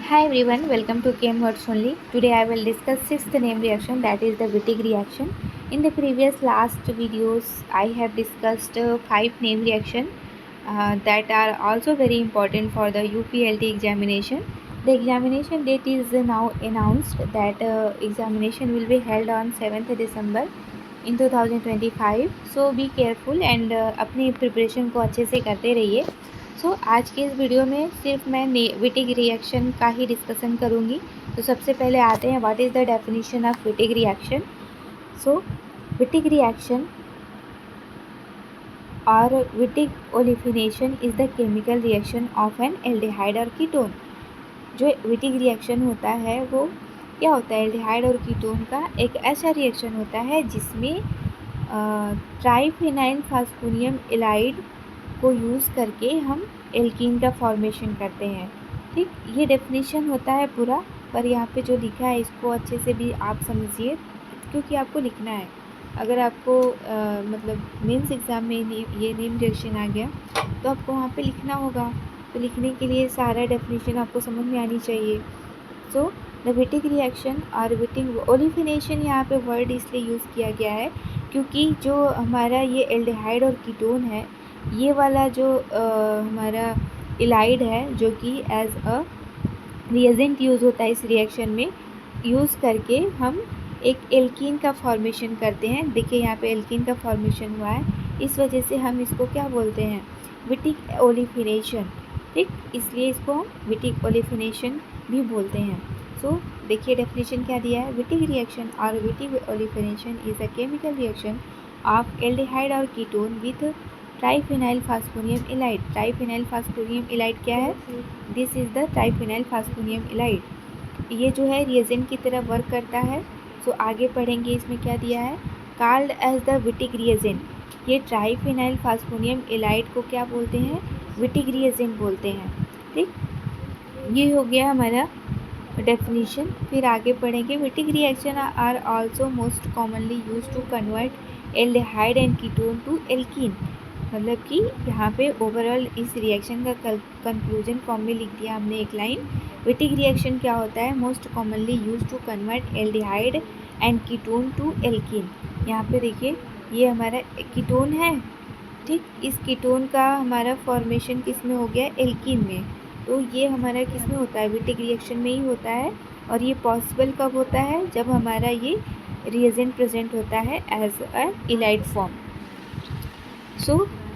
Hi everyone, welcome to KM Words Only. Today I will discuss sixth name reaction, that is the Wittig reaction. In the previous last videos I have discussed five name reaction that are also very important for the UPLT examination. The examination date is now announced that examination will be held on 7th December in 2025. So be careful and अपनी preparation को अच्छे से करते रहिए. आज के इस video में सिर्फ मैं विटिग रिएक्शन का ही डिस्कशन करूँगी. तो सबसे पहले आते हैं, what is the definition of Wittig reaction. Wittig reaction और Wittig olefination is the chemical reaction of an aldehyde और कीटोन. जो विटिग रिएक्शन होता है वो क्या होता है, एल्डिहाइड और कीटोन का एक ऐसा रिएक्शन होता है जिसमें ट्राइफिनाइल फास्फोनियम एलाइड को यूज़ करके हम एल्कीन का फॉर्मेशन करते हैं. ठीक, ये डेफिनेशन होता है पूरा, पर यहाँ पे जो लिखा है इसको अच्छे से भी आप समझिए, क्योंकि आपको लिखना है. अगर आपको मतलब मेंस एग्ज़ाम में ये नेम रिएक्शन आ गया तो आपको वहाँ पे लिखना होगा. तो लिखने के लिए सारा डेफिनेशन आपको समझ में आनी चाहिए. सो द विटिग रिएक्शन और विटिग ओलिफिनेशन, यहाँ पे वर्ड इसलिए यूज़ किया गया है क्योंकि जो हमारा ये एल्डिहाइड और कीटोन है, ये वाला जो हमारा इलाइड है जो कि एज अ रिएजेंट यूज़ होता है इस रिएक्शन में, यूज़ करके हम एक एल्कीन का फॉर्मेशन करते हैं. देखिए यहाँ पे एल्कीन का फॉर्मेशन हुआ है, इस वजह से हम इसको क्या बोलते हैं, विटिग ओलिफिनेशन. ठीक, इसलिए इसको हम विटिग ओलिफिनेशन भी बोलते हैं. देखिए डेफिनेशन क्या दिया है, विटिग रिएक्शन और Wittig olefination is a chemical reaction of aldehyde और ketone with triphenyl phosphonium ylide. Triphenyl phosphonium ylide क्या है, this is the triphenyl phosphonium ylide. ये जो है रिएजेंट की तरह वर्क करता है. आगे पढ़ेंगे इसमें क्या दिया है, called as the Wittig reagent. ये ट्राइफिनाइल फास्फोनियम एलाइड को क्या बोलते हैं, विटिग रिएजेंट बोलते हैं. ठीक, ये हो गया हमारा डेफिनेशन. फिर आगे पढ़ेंगे, Wittig reaction are also most commonly use to convert aldehyde and ketone to alkene. मतलब कि यहाँ पे ओवरऑल इस रिएक्शन का कंक्लूजन फॉर्म में लिख दिया हमने एक लाइन. विटिग रिएक्शन क्या होता है, most commonly use to convert aldehyde and ketone to alkene. यहाँ पे देखिए ये हमारा कीटोन है. ठीक, इस कीटोन का हमारा फॉर्मेशन किस में हो गया, एल्कीन में. तो ये हमारा किस में होता है, विटिग रिएक्शन में ही होता है. और ये पॉसिबल कब होता है, जब हमारा ये रिएजेंट प्रेजेंट होता है एज अ इलाइड फॉर्म.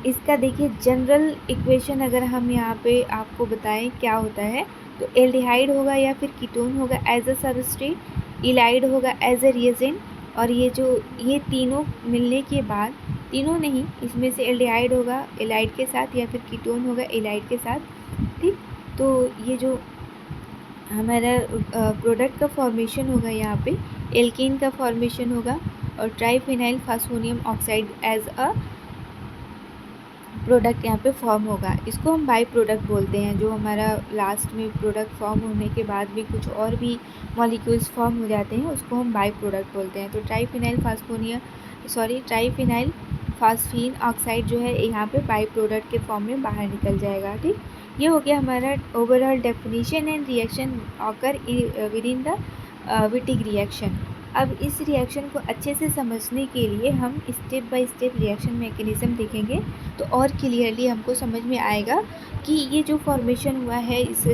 इसका देखिए जनरल इक्वेशन अगर हम यहाँ पे आपको बताएं क्या होता है, तो एल्डिहाइड होगा या फिर कीटोन होगा एज अ सबस्ट्रेट, इलाइड होगा एज अ रिएजेंट. और ये तीनों मिलने के बाद, तीनों नहीं, इसमें से एल्डिहाइड होगा एलाइड के साथ या फिर कीटोन होगा एलाइड के साथ. ठीक, तो ये जो हमारा प्रोडक्ट का फॉर्मेशन होगा, यहाँ पे एल्कीन का फॉर्मेशन होगा और triphenyl phosphonium oxide as a product यहाँ पे फॉर्म होगा. इसको हम बाई प्रोडक्ट बोलते हैं. जो हमारा लास्ट में प्रोडक्ट फॉर्म होने के बाद भी कुछ और भी मॉलिक्यूल्स फॉर्म हो जाते हैं, उसको हम बाई प्रोडक्ट बोलते हैं. तो ट्राइफिनाइल फास्फीन ऑक्साइड जो है यहाँ पे बाई प्रोडक्ट के फॉर्म में बाहर निकल जाएगा. ठीक, ये हो गया हमारा overall definition and reaction occur with in the Wittig reaction. अब इस रिएक्शन को अच्छे से समझने के लिए हम step by step reaction mechanism देखेंगे, तो और क्लियरली हमको समझ में आएगा कि ये जो फॉर्मेशन हुआ है इस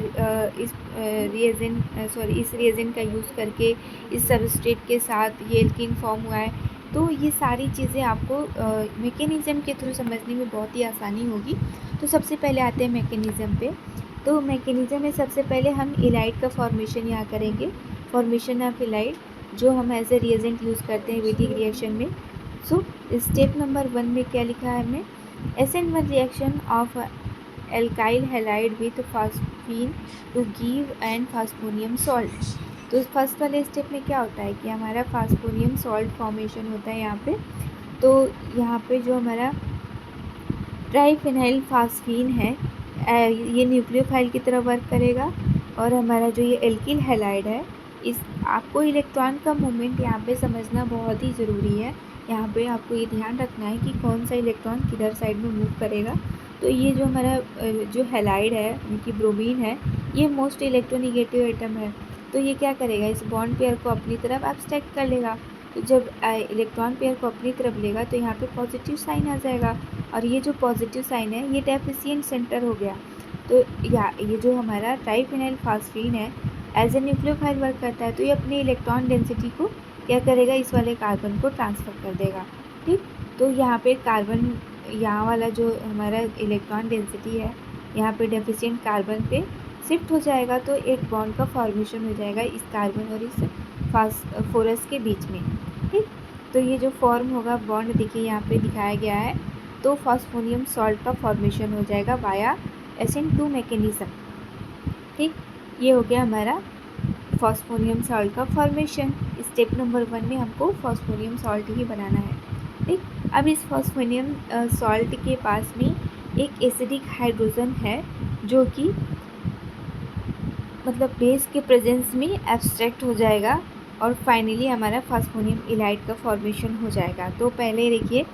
रिएजेंट का यूज़ करके, इस सबस्ट्रेट के साथ ये एल्कीन फॉर्म हुआ है. तो ये सारी चीज़ें आपको मैकेनिज़्म के थ्रू समझने में बहुत ही आसानी होगी. तो सबसे पहले आते हैं मैकेनिज़्म पे. तो मैकेनिज़्म में सबसे पहले हम इलाइड का फॉर्मेशन यहाँ करेंगे, फॉर्मेशन ऑफ इलाइड, जो हम एज ए रिएजेंट यूज़ करते हैं विटिग रिएक्शन में. स्टेप नंबर 1 में क्या लिखा है हमने, SN1 reaction of alkyl halide with phosphine to give an phosphonium salt. तो फर्स्ट वाले स्टेप में क्या होता है कि हमारा फास्फोनियम सॉल्ट फॉर्मेशन होता है यहाँ पे. तो यहाँ पे जो हमारा ट्राइफिनाइल फास्फीन है, ये न्यूक्लियोफाइल की तरह वर्क करेगा. और हमारा जो ये एल्किल हैलाइड है, इस आपको इलेक्ट्रॉन का मूवमेंट यहाँ पे समझना बहुत ही ज़रूरी है. यहाँ पे आपको ये ध्यान रखना है कि कौन सा इलेक्ट्रॉन किधर साइड में मूव करेगा. तो ये जो हमारा जो हैलाइड है यानी कि ब्रोमीन है, ये मोस्ट इलेक्ट्रोनिगेटिव एटम है। तो ये क्या करेगा, इस बॉन्ड पेयर को अपनी तरफ एब्स्ट्रैक्ट कर लेगा। तो जब इलेक्ट्रॉन पेयर को अपनी तरफ लेगा तो यहाँ पे पॉजिटिव साइन आ जाएगा, और ये जो पॉजिटिव साइन है ये डेफिशिएंट सेंटर हो गया। तो ये जो हमारा ट्राइफेनाइल फास्फीन है एज ए न्यूक्लियोफाइल वर्क करता है, तो ये अपनी इलेक्ट्रॉन डेंसिटी को क्या करेगा, इस वाले कार्बन को ट्रांसफ़र कर देगा। ठीक, तो यहाँ पे कार्बन, यहाँ वाला जो हमारा इलेक्ट्रॉन डेंसिटी है यहाँ पे डेफिशिएंट कार्बन पे शिफ्ट हो जाएगा, तो एक बॉन्ड का फॉर्मेशन हो जाएगा इस कार्बन और इस फास्फोरस के बीच में। ठीक, तो ये जो फॉर्म होगा बॉन्ड, देखिए यहाँ पे दिखाया गया है, तो फॉस्फोनियम सॉल्ट का फॉर्मेशन हो जाएगा वाया SN2 मैकेनिज्म। ठीक, ये हो गया हमारा फॉस्फोनियम सॉल्ट का फॉर्मेशन। स्टेप नंबर 1 में हमको फॉस्फोनियम सॉल्ट ही बनाना है। ठीक, अब इस फॉस्फोनियम सॉल्ट के पास में एक एसिडिक हाइड्रोजन है जो कि मतलब बेस के प्रेजेंस में एब्स्ट्रैक्ट हो जाएगा, और फाइनली हमारा फॉस्फोनियम इलाइड का फॉर्मेशन हो जाएगा। तो पहले देखिए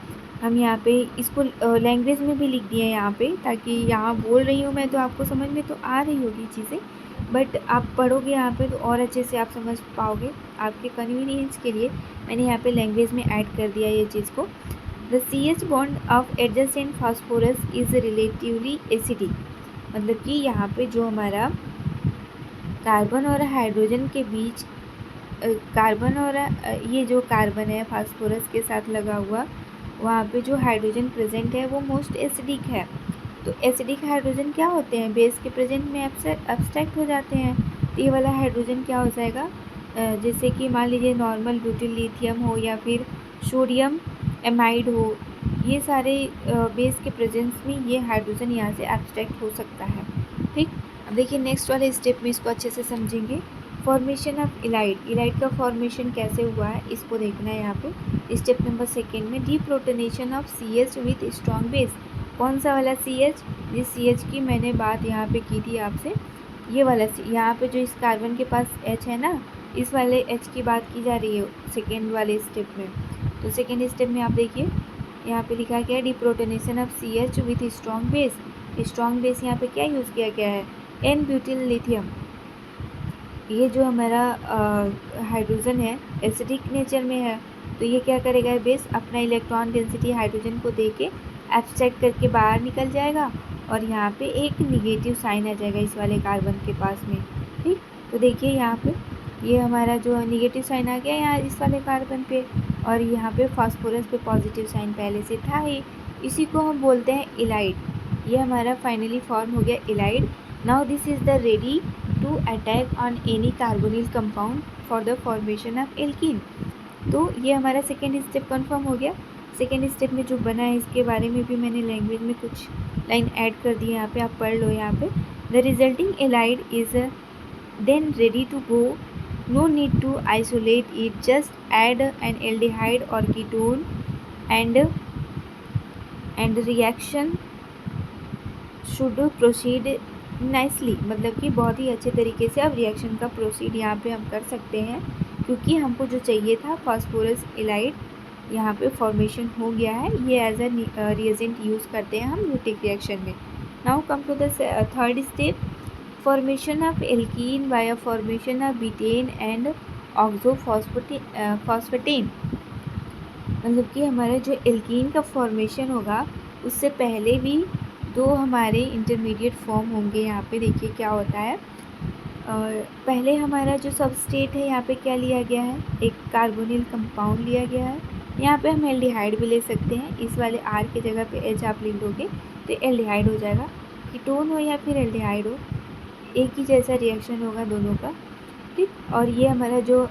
हम यहाँ पे इसको लैंग्वेज में भी लिख दिए यहाँ पे, ताकि यहाँ बोल रही हूँ मैं तो आपको समझ में तो आ रही होगी चीज़ें, बट आप पढ़ोगे यहाँ पे तो और अच्छे से आप समझ पाओगे। आपके कन्वीनियंस के लिए मैंने यहाँ पे लैंग्वेज में ऐड कर दिया ये चीज़ को। The CH bond of adjacent phosphorus is relatively acidic, मतलब कि यहाँ पे जो हमारा कार्बन और हाइड्रोजन के बीच कार्बन और ये जो कार्बन है फास्फोरस के साथ लगा हुआ, वहाँ पे जो हाइड्रोजन प्रेजेंट है वो मोस्ट एसिडिक है। तो एसिडिक हाइड्रोजन क्या होते हैं, बेस के प्रेजेंट में एब्स्ट्रैक्ट हो जाते हैं। तो ये वाला हाइड्रोजन क्या हो जाएगा, जैसे कि मान लीजिए नॉर्मल ब्यूटिल लिथियम हो या फिर सोडियम एमाइड हो, ये सारे बेस के प्रेजेंस में ये हाइड्रोजन यहाँ से एब्स्ट्रैक्ट हो सकता है। ठीक, अब देखिए नेक्स्ट वाले स्टेप में इसको अच्छे से समझेंगे। फॉर्मेशन ऑफ इलाइड, इलाइड का फॉर्मेशन कैसे हुआ है इसको देखना है यहाँ पे। स्टेप नंबर 2 में deprotonation of CH with strong base. कौन सा वाला CH, जिस CH की मैंने बात यहाँ पे की थी आपसे, ये वाला यहाँ पे जो इस कार्बन के पास H है ना, इस वाले H की बात की जा रही है सेकेंड वाले स्टेप में। तो सेकेंड स्टेप में आप देखिए यहाँ पे लिखा गया है deprotonation of CH with strong base. Strong base यहाँ पे क्या यूज़ किया गया है, N ब्यूटिल लिथियम। ये जो हमारा हाइड्रोजन है एसिडिक नेचर में है, तो ये क्या करेगा, बेस अपना इलेक्ट्रॉन डेंसिटी हाइड्रोजन को दे के एब्स्ट्रैक्ट करके बाहर निकल जाएगा, और यहाँ पे एक निगेटिव साइन आ जाएगा इस वाले कार्बन के पास में। ठीक, तो देखिए यहाँ पे ये हमारा जो निगेटिव साइन आ गया यहाँ इस वाले कार्बन पे, और यहाँ पे फास्फोरस पे पॉजिटिव साइन पहले से था ही, इसी को हम बोलते हैं इलाइड। ये हमारा फाइनली फॉर्म हो गया ylide. Now this is the ready to attack on any carbonyl compound for the formation of alkene. तो ये हमारा सेकेंड स्टेप कंफर्म हो गया। सेकेंड स्टेप में जो बना है इसके बारे में भी मैंने लैंग्वेज में कुछ लाइन ऐड कर दी है, यहाँ पे आप पढ़ लो। यहाँ पे the resulting ylide is then ready to go, no need to isolate it, just add an aldehyde और ketone and reaction should proceed nicely, मतलब कि बहुत ही अच्छे तरीके से अब रिएक्शन का प्रोसीड यहाँ पे हम कर सकते हैं, क्योंकि हमको जो चाहिए था फॉस्फोरस इलाइड यहाँ पे फॉर्मेशन हो गया है। ये एज ए रिएजेंट यूज़ करते हैं हम न्यूक्लिक रिएक्शन में। Now come to the third step, formation of alkene by formation of betaine and oxaphosphetane. मतलब कि हमारा जो एल्कीन का फॉर्मेशन होगा उससे पहले भी दो हमारे इंटरमीडिएट फॉर्म होंगे। यहाँ पे देखिए क्या होता है, पहले हमारा जो सबस्टेट है यहाँ पे क्या लिया गया है, एक कार्बोनिल कंपाउंड लिया गया है। यहाँ पे हम एल्डिहाइड भी ले सकते हैं, इस वाले R की जगह पे H आप लिख दोगे तो एल्डिहाइड हो जाएगा। कीटोन हो या फिर एल्डिहाइड हो, एक ही जैसा रिएक्शन होगा दोनों का। ठीक, और ये हमारा जो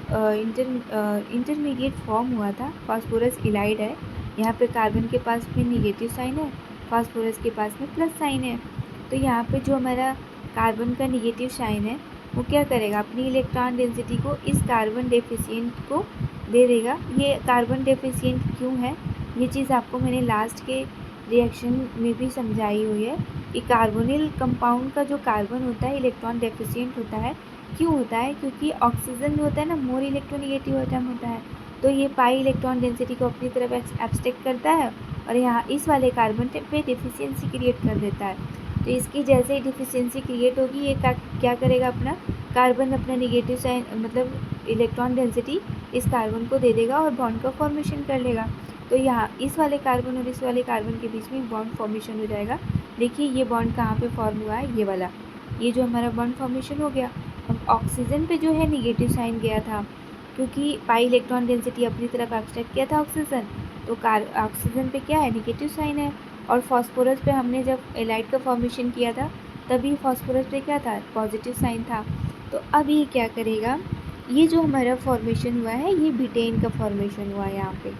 इंटरमीडिएट फॉर्म हुआ था फास्फोरस इलाइड है। यहाँ पे कार्बन के पास में निगेटिव साइन है, फास्फोरस के पास में प्लस साइन है। तो यहाँ पे जो हमारा कार्बन का निगेटिव साइन है वो क्या करेगा, अपनी इलेक्ट्रॉन डेंसिटी को इस कार्बन डेफिशिएंट को दे देगा। ये कार्बन डेफिशिएंट क्यों है, ये चीज़ आपको मैंने लास्ट के रिएक्शन में भी समझाई हुई है कि कार्बोनिल कंपाउंड का जो कार्बन होता है इलेक्ट्रॉन डेफिशिएंट होता है। क्यों होता है, क्योंकि ऑक्सीजन जो होता है ना मोर इलेक्ट्रोनिगेटिव एटम होता है, तो ये पाई इलेक्ट्रॉन डेंसिटी को अपनी तरफ एब्स्ट्रैक्ट करता है और यहाँ इस वाले कार्बन पे डिफिशियंसी क्रिएट कर देता है। तो इसकी जैसे ही डिफिशियंसी क्रिएट होगी ये क्या करेगा, अपना कार्बन अपना निगेटिव साइन मतलब इलेक्ट्रॉन डेंसिटी इस कार्बन को दे देगा और बॉन्ड का फॉर्मेशन कर लेगा। तो यहाँ इस वाले कार्बन और इस वाले कार्बन के बीच में बॉन्ड फॉर्मेशन हो जाएगा। देखिए ये बॉन्ड कहाँ पे फॉर्म हुआ है, ये वाला, ये जो हमारा बॉन्ड फॉर्मेशन हो गया। अब ऑक्सीजन पे जो है निगेटिव साइन गया था, क्योंकि पाई इलेक्ट्रॉन डेंसिटी अपनी तरफ एब्स्ट्रैक्ट किया था ऑक्सीजन, तो ऑक्सीजन पे क्या है, निगेटिव साइन है। और फॉस्फोरस पे हमने जब एलाइड का फॉर्मेशन किया था तभी फॉस्फोरस पे क्या था, पॉजिटिव साइन था। तो अब ये क्या करेगा, ये जो हमारा फॉर्मेशन हुआ है ये बिटेन का फॉर्मेशन हुआ है। यहाँ पे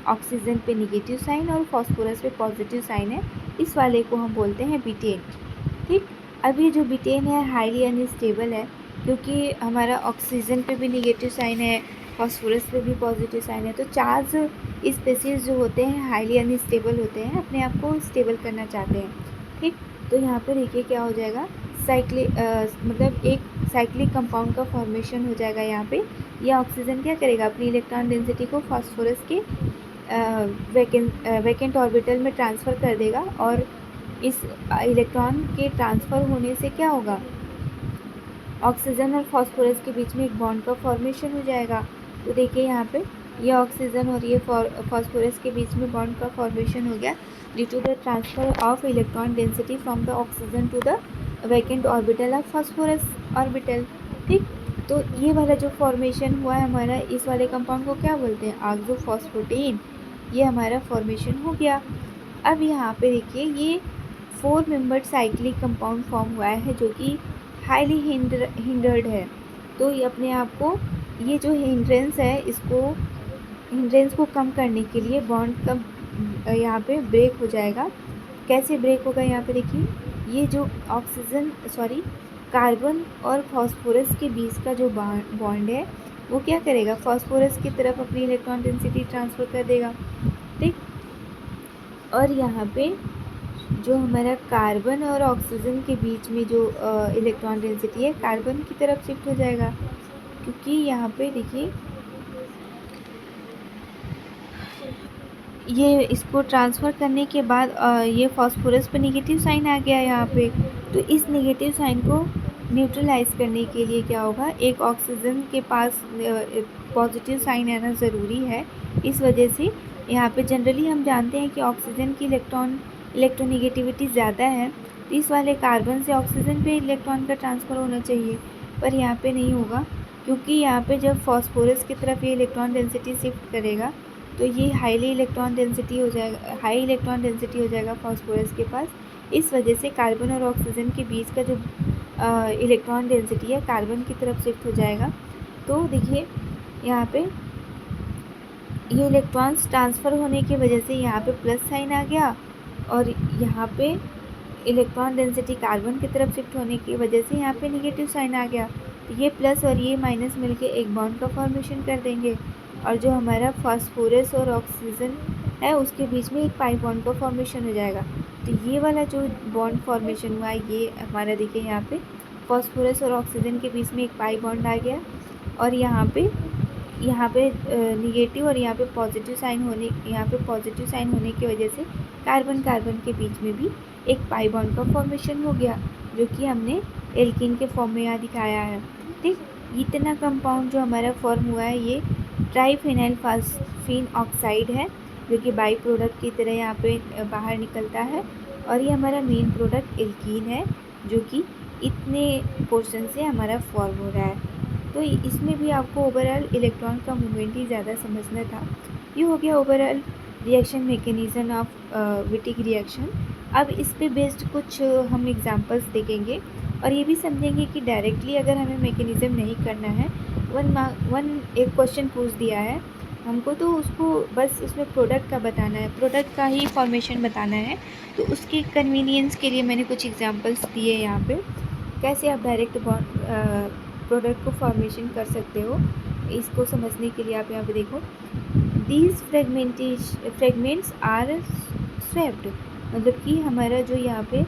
ऑक्सीजन पे निगेटिव साइन और फॉस्फोरस पे पॉजिटिव साइन है, इस वाले को हम बोलते हैं बिटेन। ठीक, अब ये जो बिटेन है हाईली अनस्टेबल है, क्योंकि हमारा ऑक्सीजन पे भी निगेटिव साइन है, फॉस्फोरस पे भी पॉजिटिव साइन है। तो चार्ज स्पेसीज जो होते हैं हाईली अनस्टेबल होते हैं, अपने आप को स्टेबल करना चाहते हैं। ठीक, तो यहाँ पे देखिए क्या हो जाएगा, मतलब एक साइक्लिक कंपाउंड का फॉर्मेशन हो जाएगा। यहाँ पे यह ऑक्सीजन क्या करेगा, अपनी इलेक्ट्रॉन डेंसिटी को फॉस्फोरस के वैकेंट ऑर्बिटल में ट्रांसफ़र कर देगा, और इस इलेक्ट्रॉन के ट्रांसफ़र होने से क्या होगा, ऑक्सीजन और फॉस्फोरस के बीच में एक बॉन्ड का फॉर्मेशन हो जाएगा। तो देखिए यहाँ पे ये ऑक्सीजन और ये फॉस्फोरस के बीच में बॉन्ड का फॉर्मेशन हो गया due to the transfer of electron density from the oxygen to the vacant orbital of phosphorus orbital. ठीक, तो ये वाला जो फॉर्मेशन हुआ है हमारा, इस वाले कंपाउंड को क्या बोलते हैं, ऑक्सोफॉस्फेटीन। ये हमारा फॉर्मेशन हो गया। अब यहाँ पे देखिए ये 4 मेंबर्ड साइक्लिक कंपाउंड फॉर्म हुआ है जो कि हाईली हिंडर्ड है। तो ये अपने आप को, ये जो हिंड्रेंस को कम करने के लिए बॉन्ड का यहाँ पे ब्रेक हो जाएगा। कैसे ब्रेक होगा, यहाँ पे देखिए ये जो कार्बन और फॉस्फोरस के बीच का जो बॉन्ड है वो क्या करेगा, फॉस्फोरस की तरफ अपनी इलेक्ट्रॉन डेंसिटी ट्रांसफ़र कर देगा। ठीक, और यहाँ पे जो हमारा कार्बन और ऑक्सीजन के बीच में जो इलेक्ट्रॉन डेंसिटी है कार्बन की तरफ शिफ्ट हो जाएगा, क्योंकि यहाँ पे देखिए ये इसको ट्रांसफ़र करने के बाद ये फॉस्फोरस पे नेगेटिव साइन आ गया यहाँ पे। तो इस नेगेटिव साइन को न्यूट्रलाइज करने के लिए क्या होगा, एक ऑक्सीजन के पास पॉजिटिव साइन आना ज़रूरी है। इस वजह से यहाँ पे जनरली हम जानते हैं कि ऑक्सीजन की इलेक्ट्रोनेगेटिविटी ज़्यादा है, तो इस वाले कार्बन से ऑक्सीजन पे इलेक्ट्रॉन का ट्रांसफ़र होना चाहिए, पर यहाँ पे नहीं होगा, क्योंकि यहाँ पे जब फॉस्फोरस की तरफ ये इलेक्ट्रॉन डेंसिटी शिफ्ट करेगा तो ये हाई इलेक्ट्रॉन डेंसिटी हो जाएगा फॉस्फोरस के पास। इस वजह से कार्बन और ऑक्सीजन के बीच का जो इलेक्ट्रॉन डेंसिटी है कार्बन की तरफ शिफ्ट हो जाएगा। तो देखिए यहाँ पे ये इलेक्ट्रॉन्स ट्रांसफ़र होने की वजह से यहाँ पे प्लस साइन आ गया, और यहाँ पे इलेक्ट्रॉन डेंसिटी कार्बन की तरफ शिफ्ट होने की वजह से यहाँ पे नेगेटिव साइन आ गया। तो ये प्लस और ये माइनस मिलके एक बॉन्ड का फॉर्मेशन कर देंगे, और जो हमारा फॉस्फोरस और ऑक्सीजन है उसके बीच में एक पाई बॉन्ड का फॉर्मेशन हो जाएगा। तो ये वाला जो बॉन्ड फॉर्मेशन हुआ है ये हमारा देखिए यहाँ पे फॉस्फोरस और ऑक्सीजन के बीच में एक पाई बॉन्ड आ गया, और यहाँ पे निगेटिव और यहाँ पे पॉजिटिव साइन होने की वजह से कार्बन के बीच में भी एक पाई बॉन्ड का फॉर्मेशन हो गया, जो कि हमने एल्कीन के फॉर्म में यहाँ दिखाया है। ठीक, इतना कंपाउंड जो हमारा फॉर्म हुआ है ये ट्राइफिनाइल फास्फीन ऑक्साइड है, जो कि बाई प्रोडक्ट की तरह यहाँ पे बाहर निकलता है, और ये हमारा मेन प्रोडक्ट एल्कीन है जो कि इतने पोर्शन से हमारा फॉर्म हो रहा है। तो इसमें भी आपको ओवरऑल इलेक्ट्रॉन का मूवमेंट ही ज़्यादा समझना था। ये हो गया overall reaction mechanism of Wittig reaction. अब इस पे बेस्ड कुछ हम एग्जांपल्स देखेंगे, और ये भी समझेंगे कि डायरेक्टली अगर हमें मैकेनिज़्म नहीं करना है, एक क्वेश्चन पूछ दिया है हमको, तो उसको बस उसमें प्रोडक्ट का बताना है, प्रोडक्ट का ही फॉर्मेशन बताना है। तो उसके कन्वीनियंस के लिए मैंने कुछ एग्जांपल्स दिए यहाँ पे, कैसे आप डायरेक्ट प्रोडक्ट को फॉर्मेशन कर सकते हो। इसको समझने के लिए आप यहाँ पे देखो, दीज फ्रेगमेंट्स आर स्वेप्ड, मतलब कि हमारा जो यहाँ पे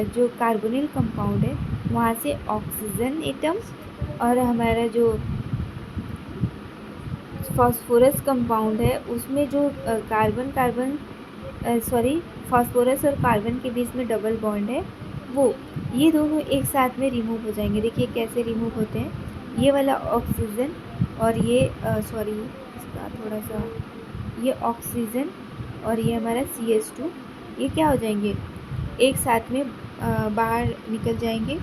जो कार्बोनिल कंपाउंड है वहाँ से ऑक्सीजन एटम और हमारा जो फॉस्फोरस कंपाउंड है उसमें जो कार्बन सॉरी फास्फोरस और कार्बन के बीच में डबल बॉन्ड है वो, ये दोनों एक साथ में रिमूव हो जाएंगे। देखिए कैसे रिमूव होते हैं, ये वाला ऑक्सीजन और ये सॉरी इसका थोड़ा सा, ये ऑक्सीजन और ये हमारा CH2, ये क्या हो जाएंगे, एक साथ में बाहर निकल जाएंगे।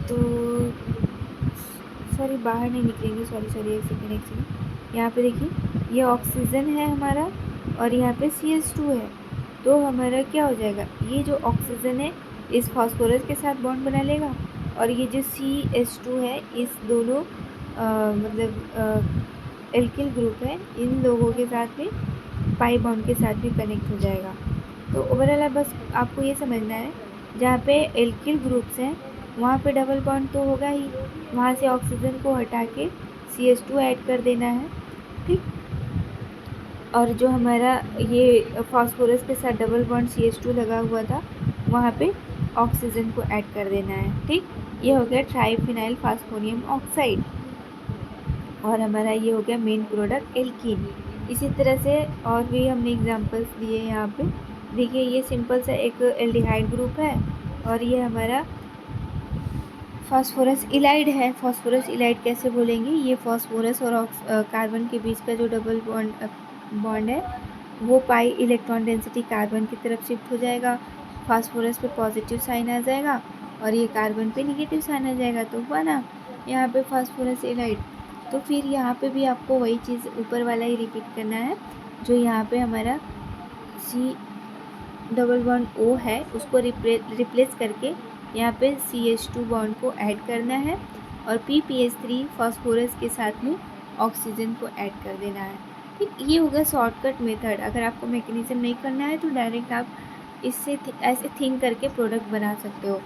तो सॉरी बाहर नहीं निकलेंगे, सॉरी एक सेकेंड। यहाँ पे देखिए ये ऑक्सीजन है हमारा और यहाँ पे CH2 है। तो हमारा क्या हो जाएगा, ये जो ऑक्सीजन है इस फास्फोरस के साथ बॉन्ड बना लेगा और ये जो CH2 है इस दोनों मतलब एल्किल ग्रुप है, इन लोगों के साथ में पाई बॉन्ड के साथ भी कनेक्ट हो जाएगा। तो ओवरऑल बस आपको ये समझना है, जहाँ पे एल्किल ग्रुप्स हैं वहाँ पे डबल बॉन्ड तो होगा ही, वहाँ से ऑक्सीजन को हटा के CH2 ऐड कर देना है, ठीक। और जो हमारा ये फास्फोरस के साथ डबल बॉन्ड CH2 लगा हुआ था वहाँ पे ऑक्सीजन को ऐड कर देना है, ठीक। ये हो गया ट्राइफिनाइल फास्फोनियम ऑक्साइड और हमारा ये हो गया मेन प्रोडक्ट एल्कीन। इसी तरह से और भी हमने एग्जांपल्स दिए यहाँ पे। देखिए ये सिंपल सा एक एल्डिहाइड ग्रुप है और ये हमारा फास्फोरस इलाइड है। फास्फोरस इलाइड कैसे बोलेंगे, ये फास्फोरस और कार्बन के बीच का जो डबल बॉन्ड है वो पाई इलेक्ट्रॉन डेंसिटी कार्बन की तरफ शिफ्ट हो जाएगा, फास्फोरस पे पॉजिटिव साइन आ जाएगा और ये कार्बन पे नेगेटिव साइन आ जाएगा, तो हुआ ना यहाँ पे फास्फोरस इलाइड। तो फिर यहाँ पे भी आपको वही चीज़ ऊपर वाला ही रिपीट करना है, जो यहाँ पे हमारा C डबल बॉन्ड O है उसको रिप्लेस करके यहाँ पे CH2 बॉन्ड को ऐड करना है और PPH3 फास्फोरस के साथ में ऑक्सीजन को ऐड कर देना है, ठीक। ये होगा शॉर्टकट मेथड। अगर आपको मैकेनिज्म नहीं करना है तो डायरेक्ट आप इससे ऐसे थिंक करके प्रोडक्ट बना सकते हो।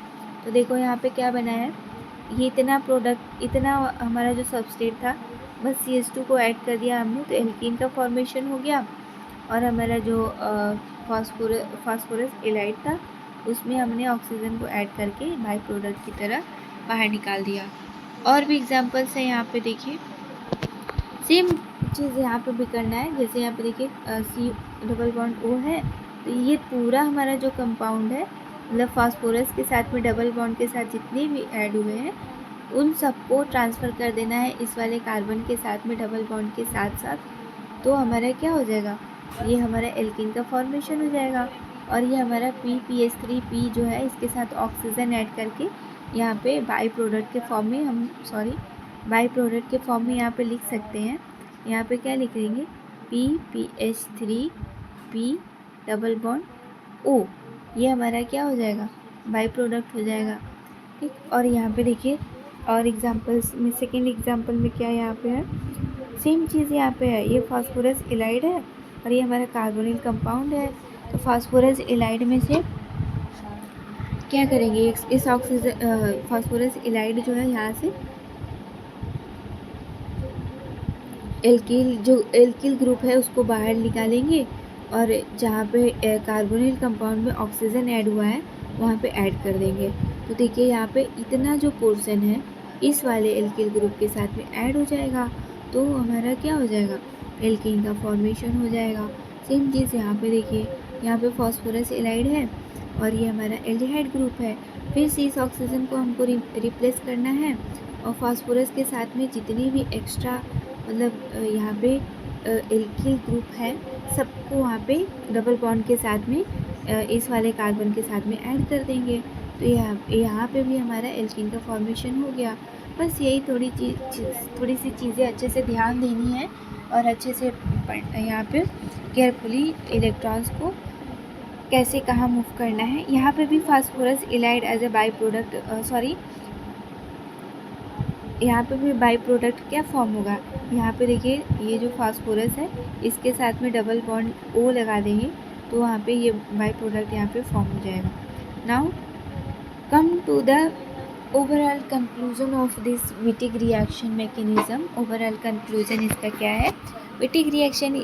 तो देखो यहाँ पे क्या बना है, ये इतना प्रोडक्ट, इतना हमारा जो सबस्ट्रेट था बस CH2 को ऐड कर दिया हमने तो एल्कीन का फॉर्मेशन हो गया और हमारा जो फास्फोरस इलाइड था उसमें हमने ऑक्सीजन को ऐड करके बाई प्रोडक्ट की तरह बाहर निकाल दिया। और भी एग्जांपल्स हैं यहाँ पे, देखिए सेम चीज़ यहाँ पे भी करना है। जैसे यहाँ पे देखिए C डबल बॉन्ड O है, तो ये पूरा हमारा जो कंपाउंड है मतलब फास्फोरस के साथ में डबल बॉन्ड के साथ जितने भी ऐड हुए हैं उन सबको ट्रांसफ़र कर देना है इस वाले कार्बन के साथ में डबल बॉन्ड के साथ साथ। तो हमारा क्या हो जाएगा, ये हमारा एल्कीन का फॉर्मेशन हो जाएगा और ये हमारा PPH3P जो है इसके साथ ऑक्सीजन ऐड करके यहाँ पे बाई प्रोडक्ट के फॉर्म में हम बाई प्रोडक्ट के फॉर्म में यहाँ पे लिख सकते हैं। यहाँ पे क्या लिख देंगे, PPH3P डबल बॉन्ड O, ये हमारा क्या हो जाएगा, बाई प्रोडक्ट हो जाएगा, ठीक। और यहाँ पे देखिए और एग्जांपल्स में सेकेंड एग्जांपल में क्या यहाँ पे है, सेम चीज़ यहाँ पे है, ये फास्फोरस इलाइड है और ये हमारा कार्बोनिल कंपाउंड है। तो फास्फोरस इलाइड में से क्या करेंगे, इस ऑक्सीजन फास्फोरस इलाइड जो है यहाँ से एल्किल ग्रुप है उसको बाहर निकालेंगे और जहाँ पे कार्बोनिल कंपाउंड में ऑक्सीजन ऐड हुआ है वहाँ पे ऐड कर देंगे। तो देखिए यहाँ पे इतना जो पोर्शन है इस वाले एल्किल ग्रुप के साथ में ऐड हो जाएगा, तो हमारा क्या हो जाएगा, एल्कीन का फॉर्मेशन हो जाएगा। सेम चीज़ यहाँ पे देखिए, यहाँ पे फास्फोरस इलाइड है और ये हमारा एल्डिहाइड ग्रुप है। फिर से इस ऑक्सीजन को हमको रिप्लेस करना है और फास्फोरस के साथ में जितने भी एक्स्ट्रा मतलब यहाँ पे एल्किल ग्रुप है सबको वहाँ पे डबल बॉन्ड के साथ में इस वाले कार्बन के साथ में ऐड कर देंगे। तो यहाँ पे भी हमारा एल्कीन का फॉर्मेशन हो गया। बस यही थोड़ी सी चीज़ें अच्छे से ध्यान देनी है और अच्छे से यहाँ पे केयरफुली इलेक्ट्रॉन्स को कैसे कहाँ मूव करना है। यहाँ पे भी phosphorus ylide as a by product यहाँ पे भी बाई प्रोडक्ट क्या फॉर्म होगा, यहाँ पे देखिए ये जो फास्फोरस है इसके साथ में डबल बॉन्ड O लगा देंगे तो वहाँ पे ये बाई प्रोडक्ट यहाँ पे फॉर्म हो जाएगा। Now come to the overall conclusion of this Wittig reaction mechanism. Overall conclusion इसका क्या है, Wittig reaction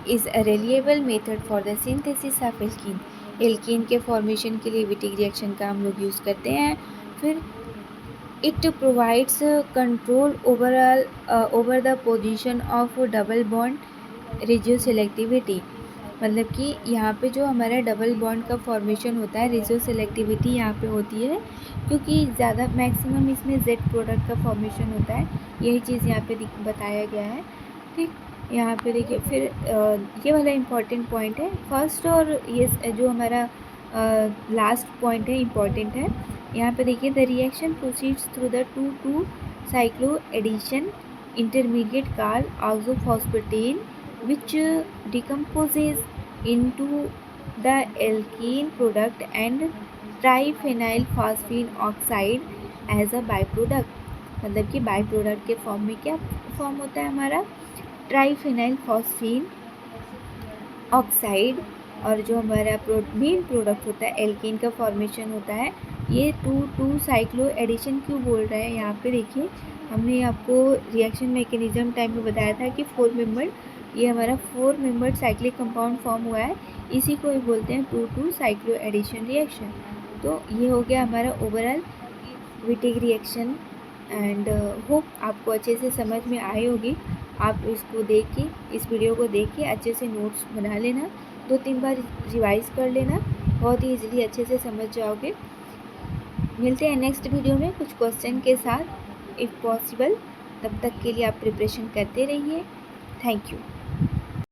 is a reliable method for the synthesis of alkene. Alkene के फॉर्मेशन के लिए विटिक रिएक्शन का हम लोग यूज़ करते हैं। फिर It provides control over the position of double bond radio selectivity. मतलब कि यहाँ पे जो हमारा डबल बॉन्ड का फॉर्मेशन होता है, रेडियो सेलेक्टिविटी यहाँ पे होती है क्योंकि ज़्यादा मैक्सिमम इसमें जेड प्रोडक्ट का फॉर्मेशन होता है। यही चीज़ यहाँ पे बताया गया है। ठीक, यहाँ पे देखिए फिर ये वाला इम्पॉर्टेंट पॉइंट है फर्स्ट, और ये जो हमारा लास्ट पॉइंट है इम्पॉर्टेंट है। यहाँ पे देखिए the reaction proceeds through the two cyclo addition intermediate called oxofosfatine, which decomposes into the alkene product and triphenyl phosphine oxide as a byproduct। मतलब कि बाई प्रोडक्ट के फॉर्म में क्या फॉर्म होता है हमारा, ट्राइफेनाइल फॉस्फीन ऑक्साइड, और जो हमारा मेन प्रोडक्ट होता है एल्कीन का फॉर्मेशन होता है। ये टू साइक्लो एडिशन क्यों बोल रहे हैं यहाँ पे देखिए, हमने आपको रिएक्शन मैकेनिज्म टाइम में बताया था कि 4 मेंबर, ये हमारा 4 मेंबर साइक्लिक कंपाउंड फॉर्म हुआ है, इसी को ही बोलते हैं टू साइक्लो एडिशन रिएक्शन। तो ये हो गया हमारा overall Wittig reaction, and hope आपको अच्छे से समझ में आई होगी। आप इसको देख के, इस वीडियो को देख के अच्छे से नोट्स बना लेना, 2-3 बार रिवाइज़ कर लेना, बहुत ही ईजिली अच्छे से समझ जाओगे। मिलते हैं नेक्स्ट वीडियो में कुछ क्वेश्चन के साथ इफ़ पॉसिबल। तब तक के लिए आप प्रिपरेशन करते रहिए। Thank you.